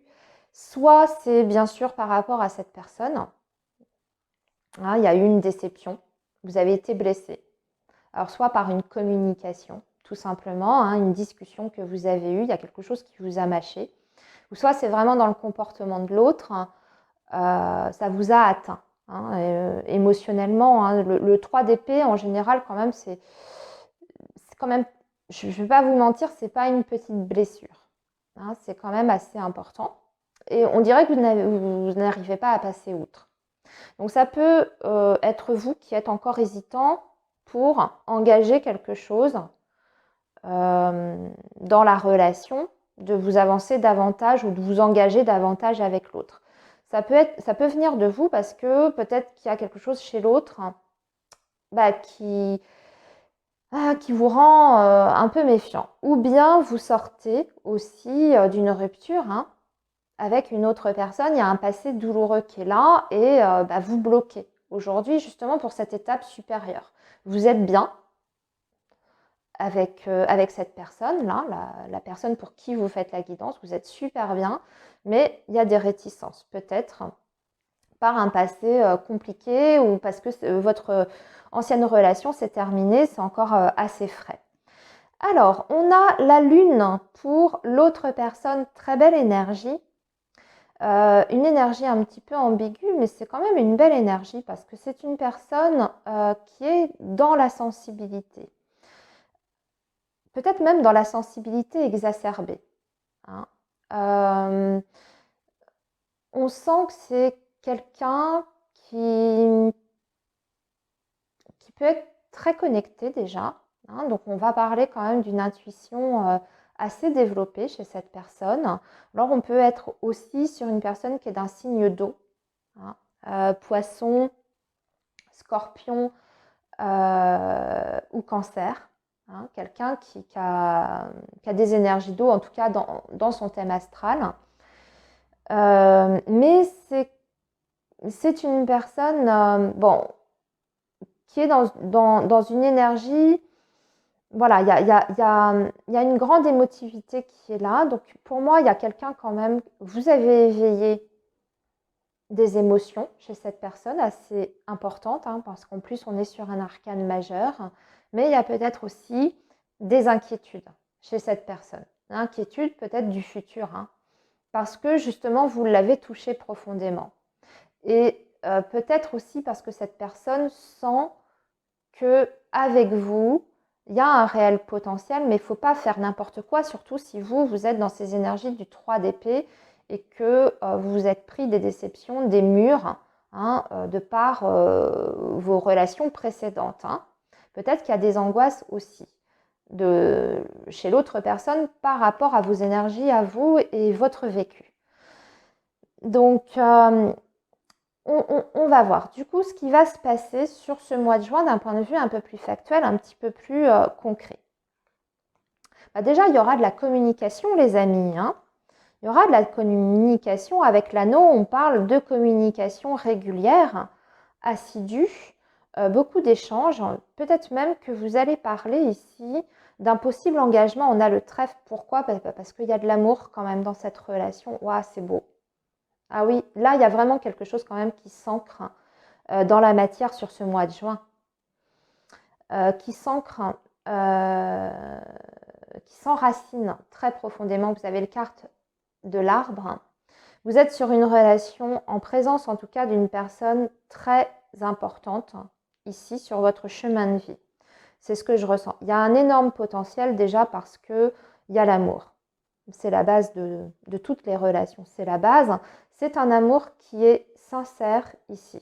Soit c'est bien sûr par rapport à cette personne. Hein, il y a eu une déception, vous avez été blessé. Alors soit par une communication, tout simplement, hein, une discussion que vous avez eue, il y a quelque chose qui vous a mâché. Ou soit c'est vraiment dans le comportement de l'autre. Ça vous a atteint hein, émotionnellement. Hein. Le 3 d'épée, en général, quand même, c'est quand même, je ne vais pas vous mentir, c'est pas une petite blessure. Hein, c'est quand même assez important. Et on dirait que vous n'arrivez pas à passer outre. Donc ça peut être vous qui êtes encore hésitant pour engager quelque chose dans la relation, de vous avancer davantage ou de vous engager davantage avec l'autre. Ça peut venir de vous parce que peut-être qu'il y a quelque chose chez l'autre qui vous rend un peu méfiant. Ou bien vous sortez aussi d'une rupture hein, avec une autre personne. Il y a un passé douloureux qui est là et vous bloquez aujourd'hui justement pour cette étape supérieure. Vous êtes bien avec cette personne-là, la personne pour qui vous faites la guidance, vous êtes super bien, mais il y a des réticences, peut-être par un passé compliqué ou parce que ancienne relation, c'est terminé, c'est encore assez frais. Alors, on a la lune pour l'autre personne, très belle énergie. Une énergie un petit peu ambiguë, mais c'est quand même une belle énergie parce que c'est une personne qui est dans la sensibilité. Peut-être même dans la sensibilité exacerbée. Hein. On sent que c'est quelqu'un qui peut être très connecté déjà. Hein. Donc on va parler quand même d'une intuition assez développée chez cette personne. Alors on peut être aussi sur une personne qui est d'un signe d'eau. Hein. Poisson, scorpion ou cancer. Hein. Quelqu'un qui a des énergies d'eau, en tout cas dans son thème astral. Mais c'est une personne qui est dans une énergie, voilà, il y a une grande émotivité qui est là. Donc pour moi, il y a quelqu'un quand même, vous avez éveillé des émotions chez cette personne assez importantes, hein, parce qu'en plus on est sur un arcane majeur, mais il y a peut-être aussi des inquiétudes chez cette personne. Inquiétude peut-être du futur, hein, parce que justement vous l'avez touché profondément. Et peut-être aussi parce que cette personne sent qu'avec vous, il y a un réel potentiel, mais il ne faut pas faire n'importe quoi, surtout si vous êtes dans ces énergies du 3 d'épée et que vous vous êtes pris des déceptions, des murs, hein, de par vos relations précédentes. Hein. Peut-être qu'il y a des angoisses aussi chez l'autre personne par rapport à vos énergies, à vous et votre vécu. Donc, on va voir du coup ce qui va se passer sur ce mois de juin d'un point de vue un peu plus factuel, un petit peu plus concret. Déjà, il y aura de la communication, les amis. Hein. Il y aura de la communication avec l'anneau. On parle de communication régulière, assidue, beaucoup d'échanges. Peut-être même que vous allez parler ici d'un possible engagement. On a le trèfle. Pourquoi ? Parce qu'il y a de l'amour quand même dans cette relation. Waouh, c'est beau. Ah oui, là, il y a vraiment quelque chose quand même qui s'ancre dans la matière sur ce mois de juin, qui s'ancre, qui s'enracine très profondément. Vous avez les cartes de l'arbre. Vous êtes sur une relation en présence, en tout cas, d'une personne très importante ici sur votre chemin de vie. C'est ce que je ressens. Il y a un énorme potentiel déjà parce qu'il y a l'amour. C'est la base de toutes les relations. C'est la base. C'est un amour qui est sincère ici.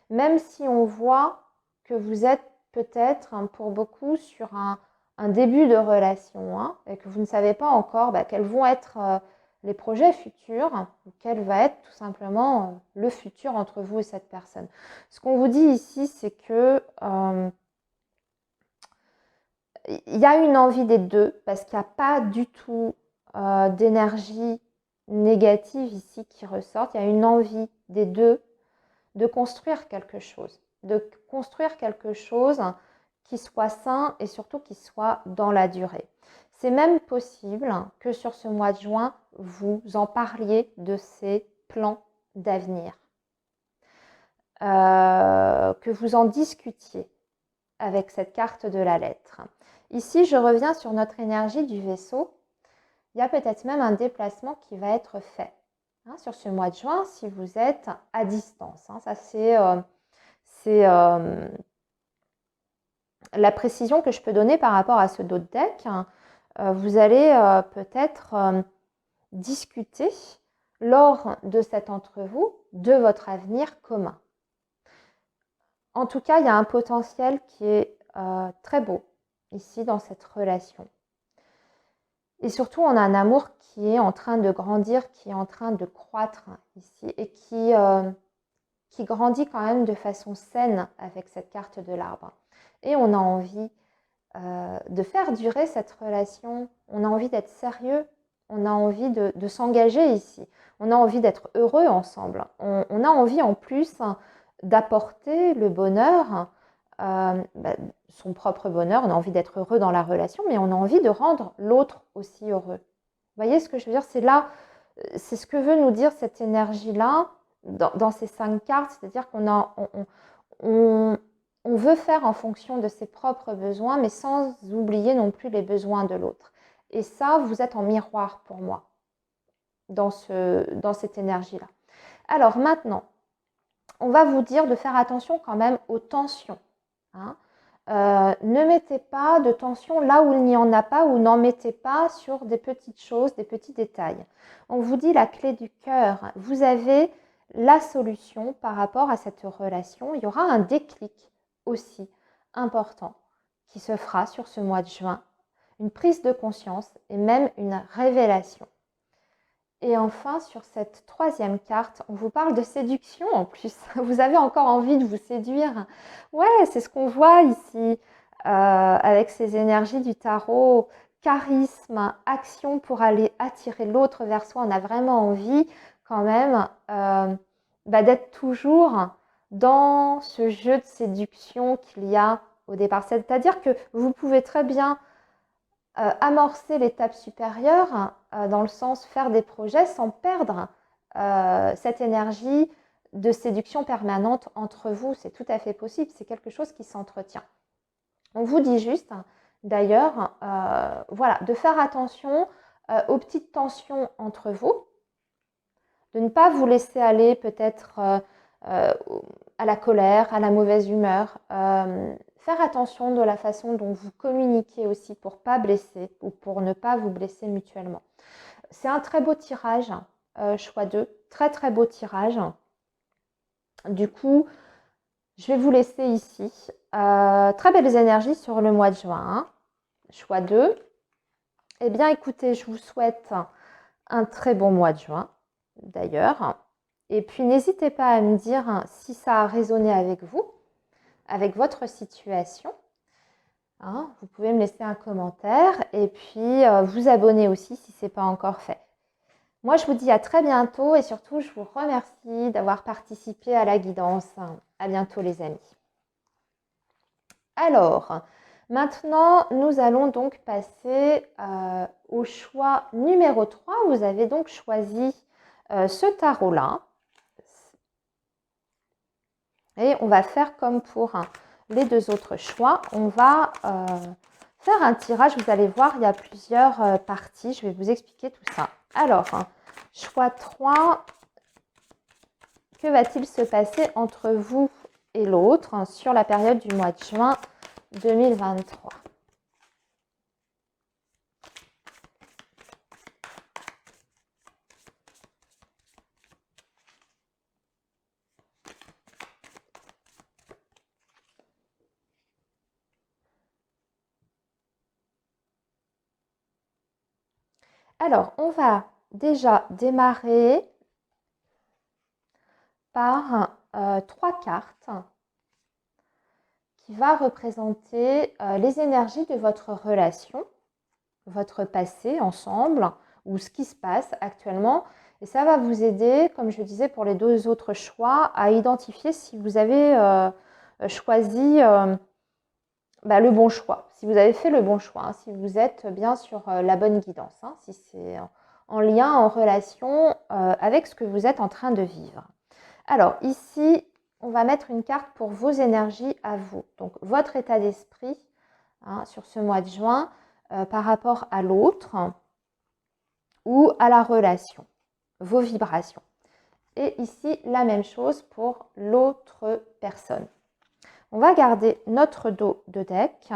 Même si on voit que vous êtes peut-être pour beaucoup sur un début de relation hein, et que vous ne savez pas encore quels vont être les projets futurs ou quel va être tout simplement le futur entre vous et cette personne. Ce qu'on vous dit ici, c'est que il y a une envie des deux parce qu'il n'y a pas du tout d'énergie négative ici qui ressort. Il y a une envie des deux de construire quelque chose, qui soit sain et surtout qui soit dans la durée. C'est même possible que sur ce mois de juin, vous en parliez de ces plans d'avenir, que vous en discutiez avec cette carte de la lettre. Ici, je reviens sur notre énergie du vaisseau. Il y a peut-être même un déplacement qui va être fait hein, sur ce mois de juin si vous êtes à distance. Hein. Ça, c'est la précision que je peux donner par rapport à ce dos de deck. Vous allez peut-être discuter lors de cet entrevue de votre avenir commun. En tout cas, il y a un potentiel qui est très beau ici dans cette relation. Et surtout, on a un amour qui est en train de grandir, qui est en train de croître ici et qui grandit quand même de façon saine avec cette carte de l'arbre. Et on a envie de faire durer cette relation, on a envie d'être sérieux, on a envie de s'engager ici, on a envie d'être heureux ensemble, on a envie en plus d'apporter le bonheur, son propre bonheur, on a envie d'être heureux dans la relation, mais on a envie de rendre l'autre aussi heureux. Vous voyez ce que je veux dire ? C'est là, c'est ce que veut nous dire cette énergie-là dans ces 5 cartes, c'est-à-dire qu'on on veut faire en fonction de ses propres besoins, mais sans oublier non plus les besoins de l'autre. Et ça, vous êtes en miroir pour moi dans cette énergie-là. Alors maintenant, on va vous dire de faire attention quand même aux tensions. Hein. Ne mettez pas de tension là où il n'y en a pas, ou n'en mettez pas sur des petites choses, des petits détails. On vous dit la clé du cœur. Vous avez la solution par rapport à cette relation. Il y aura un déclic aussi important qui se fera sur ce mois de juin. Une prise de conscience et même une révélation. Et enfin, sur cette troisième carte, on vous parle de séduction en plus. Vous avez encore envie de vous séduire. Ouais, c'est ce qu'on voit ici avec ces énergies du tarot. Charisme, action pour aller attirer l'autre vers soi. On a vraiment envie quand même d'être toujours dans ce jeu de séduction qu'il y a au départ. C'est-à-dire que vous pouvez très bien amorcer l'étape supérieure, dans le sens faire des projets sans perdre cette énergie de séduction permanente entre vous. C'est tout à fait possible, c'est quelque chose qui s'entretient. On vous dit juste, d'ailleurs, voilà, de faire attention aux petites tensions entre vous, de ne pas vous laisser aller peut-être à la colère, à la mauvaise humeur. Faire attention de la façon dont vous communiquez aussi pour ne pas blesser ou pour ne pas vous blesser mutuellement. C'est un très beau tirage, choix 2, très très beau tirage. Du coup, je vais vous laisser ici. Très belles énergies sur le mois de juin. Hein. Choix 2. Eh bien, écoutez, je vous souhaite un très bon mois de juin, d'ailleurs. Et puis, n'hésitez pas à me dire si ça a résonné avec vous, avec votre situation. Hein, vous pouvez me laisser un commentaire et puis vous abonner aussi si ce n'est pas encore fait. Moi, je vous dis à très bientôt et surtout, je vous remercie d'avoir participé à la guidance. À bientôt les amis. Alors, maintenant, nous allons donc passer au choix numéro 3. Vous avez donc choisi ce tarot-là. Et on va faire comme pour les deux autres choix. On va faire un tirage. Vous allez voir, il y a plusieurs parties. Je vais vous expliquer tout ça. Alors, choix 3. Que va-t-il se passer entre vous et l'autre sur la période du mois de juin 2023 ? Alors, on va déjà démarrer par 3 cartes qui va représenter les énergies de votre relation, votre passé ensemble ou ce qui se passe actuellement. Et ça va vous aider, comme je disais pour les deux autres choix, à identifier si vous avez choisi le bon choix, si vous avez fait le bon choix, hein, si vous êtes bien sur la bonne guidance, hein, si c'est en lien, en relation avec ce que vous êtes en train de vivre. Alors ici, on va mettre une carte pour vos énergies à vous. Donc votre état d'esprit hein, sur ce mois de juin par rapport à l'autre ou à la relation, vos vibrations. Et ici, la même chose pour l'autre personne. On va garder notre dos de deck.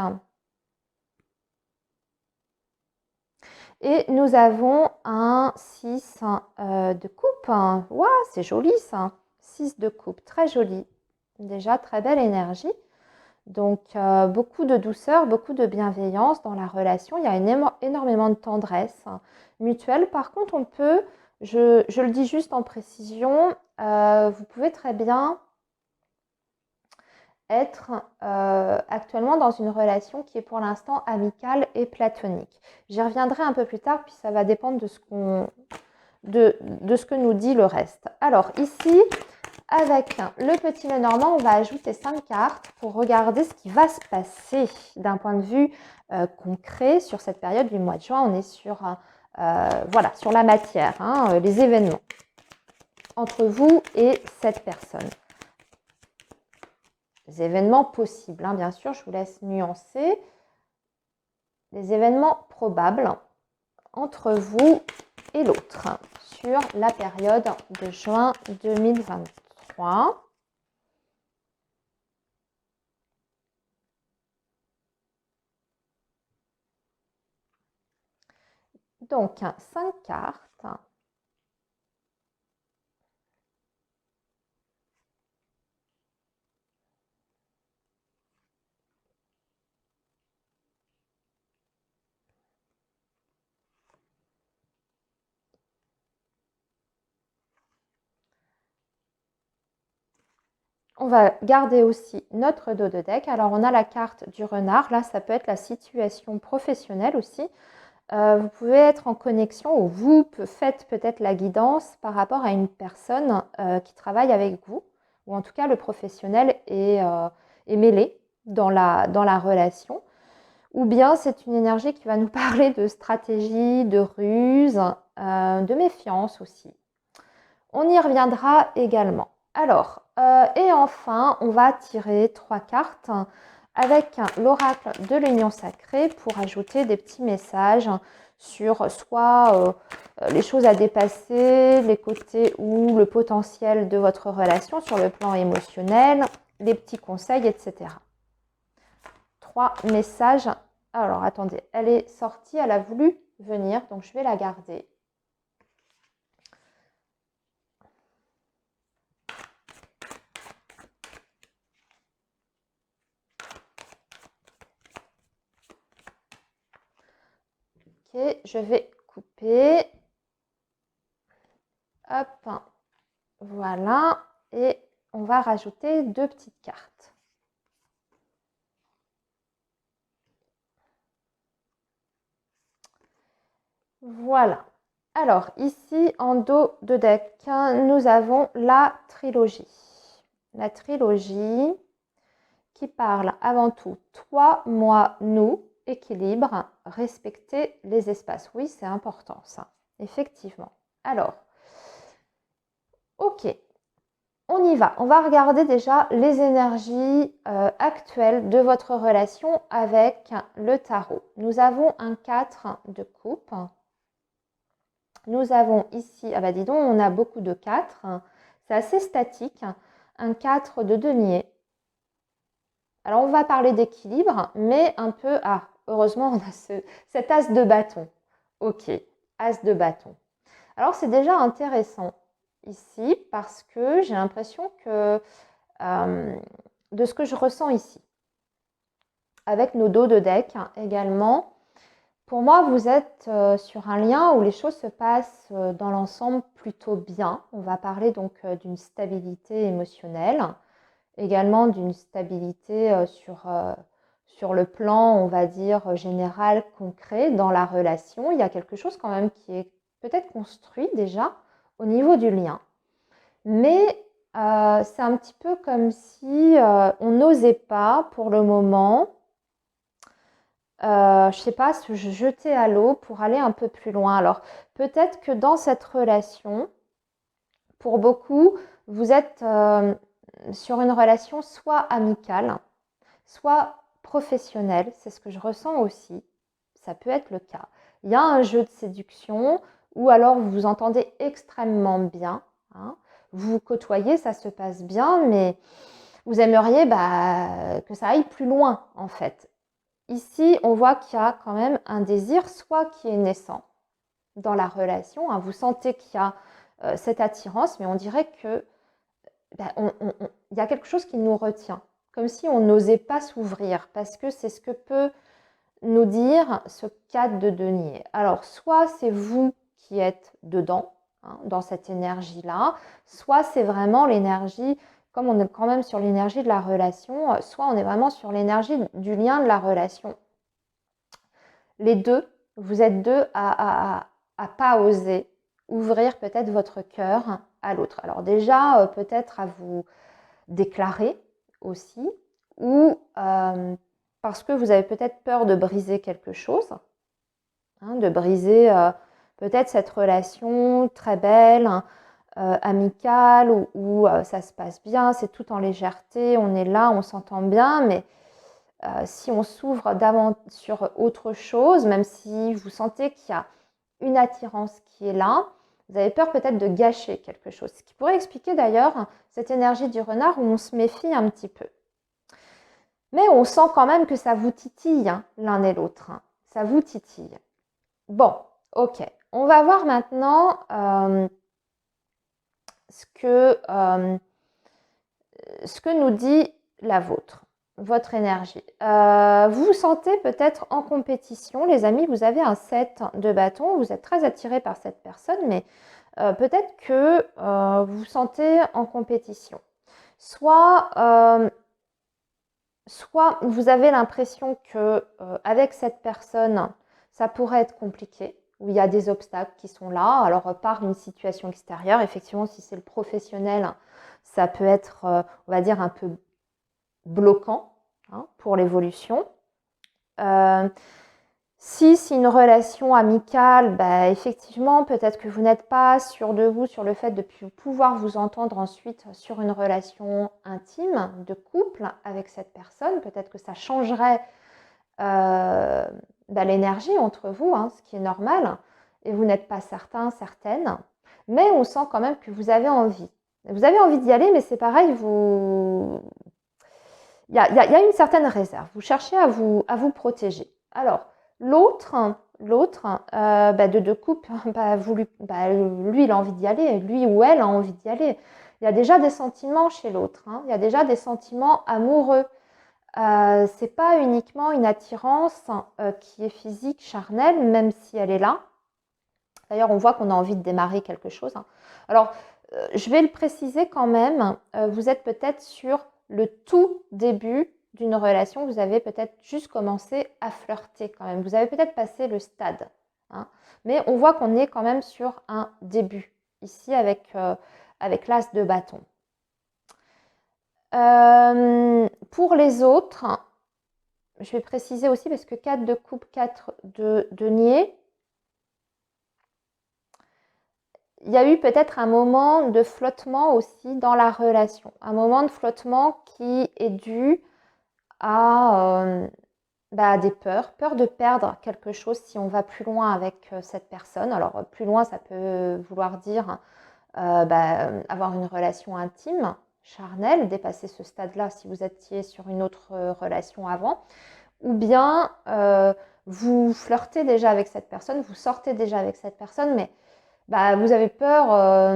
Et nous avons un 6 de coupe. Waouh, c'est joli ça. 6 de coupe, très joli. Déjà, très belle énergie. Donc, beaucoup de douceur, beaucoup de bienveillance dans la relation. Il y a énormément de tendresse mutuelle. Par contre, on peut, je le dis juste en précision, vous pouvez très bien être actuellement dans une relation qui est pour l'instant amicale et platonique. J'y reviendrai un peu plus tard, puis ça va dépendre de ce que nous dit le reste. Alors ici, avec le petit Lenormand, on va ajouter 5 cartes pour regarder ce qui va se passer d'un point de vue concret sur cette période du mois de juin. On est sur, voilà, sur la matière, hein, les événements entre vous et cette personne. les événements possibles, hein, bien sûr, je vous laisse nuancer. Les événements probables entre vous et l'autre sur la période de juin 2023. Donc, 5 cartes. On va garder aussi notre dos de deck. Alors, on a la carte du renard. Là, ça peut être la situation professionnelle aussi. Vous pouvez être en connexion ou vous faites peut-être la guidance par rapport à une personne qui travaille avec vous. Ou en tout cas, le professionnel est mêlé dans la relation. Ou bien c'est une énergie qui va nous parler de stratégie, de ruse, de méfiance aussi. On y reviendra également. Alors, et enfin, on va tirer 3 cartes avec l'oracle de l'union sacrée pour ajouter des petits messages sur soit les choses à dépasser, les côtés ou le potentiel de votre relation sur le plan émotionnel, les petits conseils, etc. 3 messages. Alors, attendez, elle est sortie, elle a voulu venir, donc je vais la garder. Ok, je vais couper. Hop, voilà. Et on va rajouter 2 petites cartes. Voilà. Alors, ici, en dos de deck, nous avons la trilogie. La trilogie qui parle avant tout toi, moi, nous, équilibre, respecter les espaces. Oui, c'est important ça, effectivement. Alors, ok, on y va. On va regarder déjà les énergies actuelles de votre relation avec le tarot. Nous avons un 4 de coupe. Nous avons ici, ah bah dis donc, on a beaucoup de 4. C'est assez statique. Un 4 de denier. Alors, on va parler d'équilibre, mais un peu... Ah, heureusement, on a cet as de bâton. Ok, as de bâton. Alors, c'est déjà intéressant ici parce que j'ai l'impression que de ce que je ressens ici, avec nos dos de deck également, pour moi, vous êtes sur un lien où les choses se passent dans l'ensemble plutôt bien. On va parler donc d'une stabilité émotionnelle, également d'une stabilité sur le plan, on va dire, général, concret dans la relation. Il y a quelque chose quand même qui est peut-être construit déjà au niveau du lien. Mais c'est un petit peu comme si on n'osait pas pour le moment, je ne sais pas, se jeter à l'eau pour aller un peu plus loin. Alors peut-être que dans cette relation, pour beaucoup, vous êtes sur une relation soit amicale, soit professionnelle. C'est ce que je ressens aussi. Ça peut être le cas. Il y a un jeu de séduction ou alors vous vous entendez extrêmement bien. Hein. Vous vous côtoyez, ça se passe bien, mais vous aimeriez que ça aille plus loin en fait. Ici, on voit qu'il y a quand même un désir, soit qui est naissant dans la relation. Hein. Vous sentez qu'il y a cette attirance, mais on dirait que y a quelque chose qui nous retient, comme si on n'osait pas s'ouvrir, parce que c'est ce que peut nous dire ce 4 de denier. Alors, soit c'est vous qui êtes dedans, hein, dans cette énergie-là, soit c'est vraiment l'énergie, comme on est quand même sur l'énergie de la relation, soit on est vraiment sur l'énergie du lien de la relation. Les deux, vous êtes deux à pas oser ouvrir peut-être votre cœur à l'autre. Alors déjà, peut-être à vous déclarer aussi, ou parce que vous avez peut-être peur de briser quelque chose, hein, de briser peut-être cette relation très belle, amicale où ça se passe bien, c'est tout en légèreté, on est là, on s'entend bien, mais si on s'ouvre davantage sur autre chose, même si vous sentez qu'il y a une attirance qui est là, vous avez peur peut-être de gâcher quelque chose. Ce qui pourrait expliquer d'ailleurs cette énergie du renard où on se méfie un petit peu. Mais on sent quand même que ça vous titille l'un et l'autre. Ça vous titille. Bon, ok. On va voir maintenant ce que nous dit la vôtre, votre énergie. Vous vous sentez peut-être en compétition, les amis, vous avez un 7 de bâton, vous êtes très attiré par cette personne, mais peut-être que vous vous sentez en compétition. Soit vous avez l'impression que avec cette personne, ça pourrait être compliqué, où il y a des obstacles qui sont là. Alors par une situation extérieure, effectivement, si c'est le professionnel, ça peut être, on va dire, un peu bloquant pour l'évolution. Si c'est une relation amicale, bah, effectivement, peut-être que vous n'êtes pas sûr de vous sur le fait de pouvoir vous entendre ensuite sur une relation intime, de couple avec cette personne. Peut-être que ça changerait l'énergie entre vous, ce qui est normal, et vous n'êtes pas certain, certaine. Mais on sent quand même que vous avez envie. Vous avez envie d'y aller, mais c'est pareil, il y a une certaine réserve. Vous cherchez à vous protéger. Alors, l'autre de deux couples, lui, il a envie d'y aller, lui ou elle a envie d'y aller. Il y a déjà des sentiments chez l'autre, il y a déjà des sentiments amoureux. C'est pas uniquement une attirance qui est physique, charnelle, même si elle est là. D'ailleurs, on voit qu'on a envie de démarrer quelque chose. Alors, je vais le préciser quand même, vous êtes peut-être sur le tout début d'une relation, vous avez peut-être juste commencé à flirter quand même. Vous avez peut-être passé le stade. Mais on voit qu'on est quand même sur un début, ici avec l'as de bâton. Pour les autres, je vais préciser aussi parce que 4 de coupe, 4 de denier, il y a eu peut-être un moment de flottement aussi dans la relation. Un moment de flottement qui est dû à des peurs. Peur de perdre quelque chose si on va plus loin avec cette personne. Alors plus loin, ça peut vouloir dire avoir une relation intime, charnelle, dépasser ce stade-là si vous étiez sur une autre relation avant. Ou bien vous flirtez déjà avec cette personne, vous sortez déjà avec cette personne, mais vous avez peur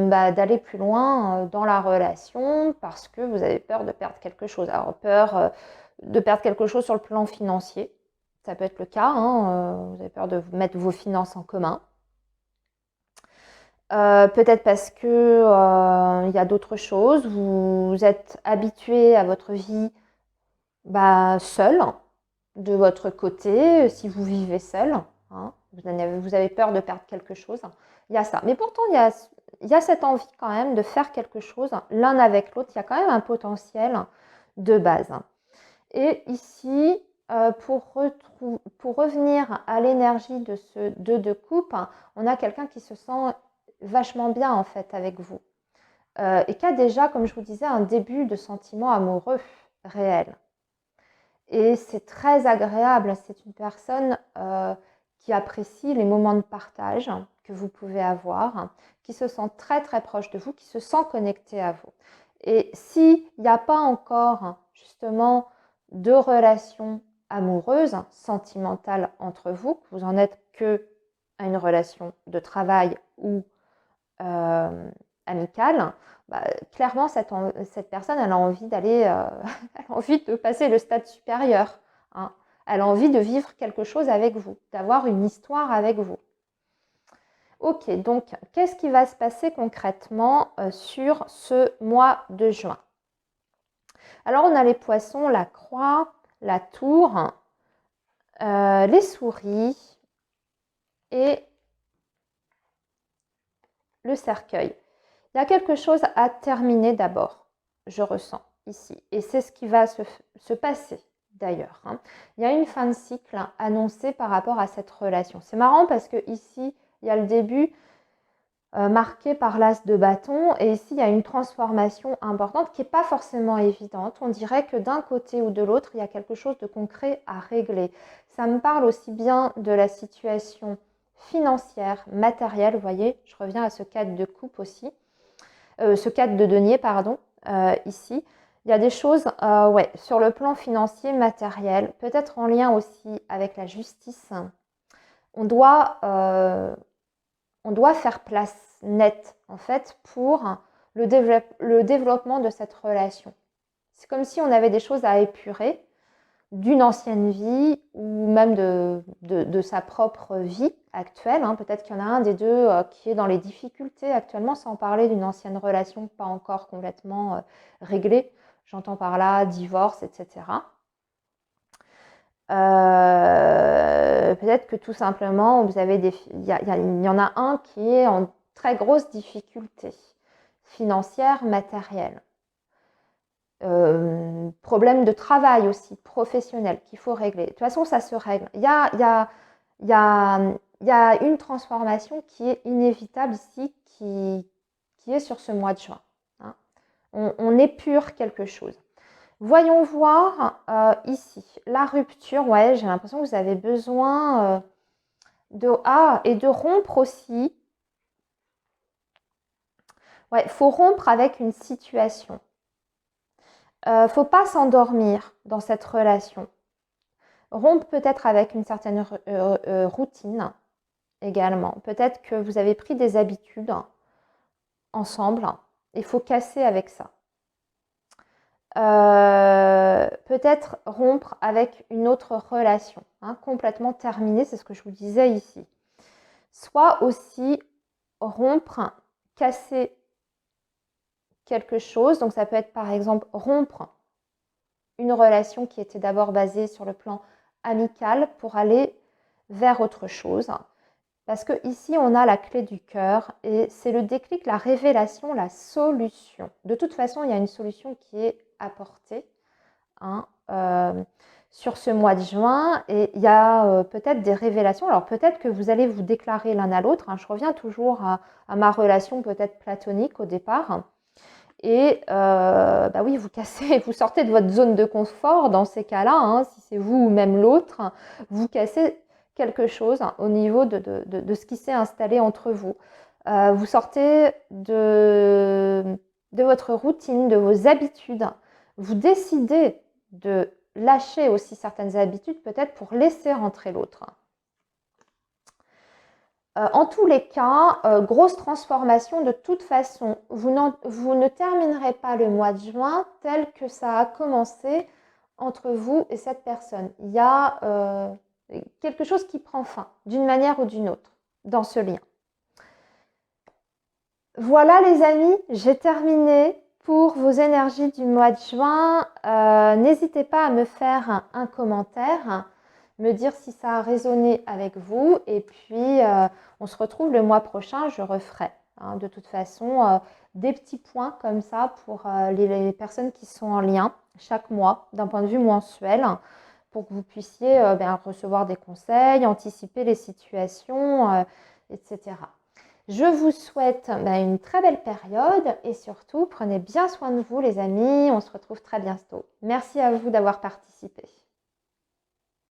d'aller plus loin dans la relation parce que vous avez peur de perdre quelque chose. Alors, peur de perdre quelque chose sur le plan financier, ça peut être le cas. Vous avez peur de mettre vos finances en commun. Peut-être parce que y a d'autres choses. Vous êtes habitué à votre vie seul, de votre côté, si vous vivez seul. Vous avez peur de perdre quelque chose. Il y a ça. Mais pourtant, il y a cette envie quand même de faire quelque chose l'un avec l'autre. Il y a quand même un potentiel de base. Et ici, pour revenir à l'énergie de ce 2 de coupe, on a quelqu'un qui se sent vachement bien en fait avec vous. Et qui a déjà, comme je vous disais, un début de sentiment amoureux réel. Et c'est très agréable. C'est une personne qui apprécie les moments de partage que vous pouvez avoir, qui se sent très très proche de vous, qui se sent connecté à vous. Et s'il n'y a pas encore justement de relation amoureuse, sentimentale entre vous, que vous en êtes que à une relation de travail ou amicale, clairement cette personne elle a envie d'aller, elle a envie de passer le stade supérieur. Elle a envie de vivre quelque chose avec vous, d'avoir une histoire avec vous. Ok, donc qu'est-ce qui va se passer concrètement sur ce mois de juin? Alors on a les poissons, la croix, la tour, les souris et le cercueil. Il y a quelque chose à terminer d'abord, je ressens ici. Et c'est ce qui va se passer d'ailleurs. Il y a une fin de cycle annoncée par rapport à cette relation. C'est marrant parce que ici, il y a le début marqué par l'as de bâton. Et ici, il y a une transformation importante qui n'est pas forcément évidente. On dirait que d'un côté ou de l'autre, il y a quelque chose de concret à régler. Ça me parle aussi bien de la situation financière, matérielle. Vous voyez, je reviens à ce cadre de coupe aussi. Ce cadre de denier, pardon, ici. Il y a des choses ouais, sur le plan financier, matériel, peut-être en lien aussi avec la justice. On doit faire place nette, en fait, pour le développement de cette relation. C'est comme si on avait des choses à épurer d'une ancienne vie ou même de sa propre vie actuelle. Hein. Peut-être qu'il y en a un des deux qui est dans les difficultés actuellement, sans parler d'une ancienne relation pas encore complètement réglée. J'entends par là divorce, etc. Peut-être que tout simplement, il y en a un qui est en très grosse difficulté financière, matérielle. Problème de travail aussi, professionnel, qu'il faut régler. De toute façon, ça se règle. Il y a une transformation qui est inévitable ici, qui est sur ce mois de juin. Hein. On épure quelque chose. Voyons voir ici, la rupture. Ouais, j'ai l'impression que vous avez besoin et de rompre aussi. Ouais, il faut rompre avec une situation. Faut pas s'endormir dans cette relation. Rompre peut-être avec une certaine routine également. Peut-être que vous avez pris des habitudes ensemble. Il faut casser avec ça. Peut-être rompre avec une autre relation, hein, complètement terminée, c'est ce que je vous disais ici. Soit aussi rompre, casser quelque chose, donc ça peut être par exemple rompre une relation qui était d'abord basée sur le plan amical pour aller vers autre chose. Parce que ici, on a la clé du cœur et c'est le déclic, la révélation, la solution. De toute façon, il y a une solution qui est apportée hein, sur ce mois de juin et il y a peut-être des révélations. Alors peut-être que vous allez vous déclarer l'un à l'autre. Hein. Je reviens toujours à ma relation peut-être platonique au départ. Et bah oui, vous cassez, vous sortez de votre zone de confort dans ces cas-là, hein, si c'est vous ou même l'autre, vous cassez quelque chose hein, au niveau de ce qui s'est installé entre vous. Vous sortez de votre routine, de vos habitudes. Vous décidez de lâcher aussi certaines habitudes peut-être pour laisser rentrer l'autre. En tous les cas, grosse transformation de toute façon. Vous ne terminerez pas le mois de juin tel que ça a commencé entre vous et cette personne. Il y a quelque chose qui prend fin, d'une manière ou d'une autre, dans ce lien. Voilà les amis, j'ai terminé pour vos énergies du mois de juin. N'hésitez pas à me faire un commentaire, me dire si ça a résonné avec vous. Et puis, on se retrouve le mois prochain, je referai. Hein, de toute façon, des petits points comme ça pour les personnes qui sont en lien chaque mois, d'un point de vue mensuel, pour que vous puissiez recevoir des conseils, anticiper les situations, etc. Je vous souhaite une très belle période et surtout, prenez bien soin de vous les amis. On se retrouve très bientôt. Merci à vous d'avoir participé.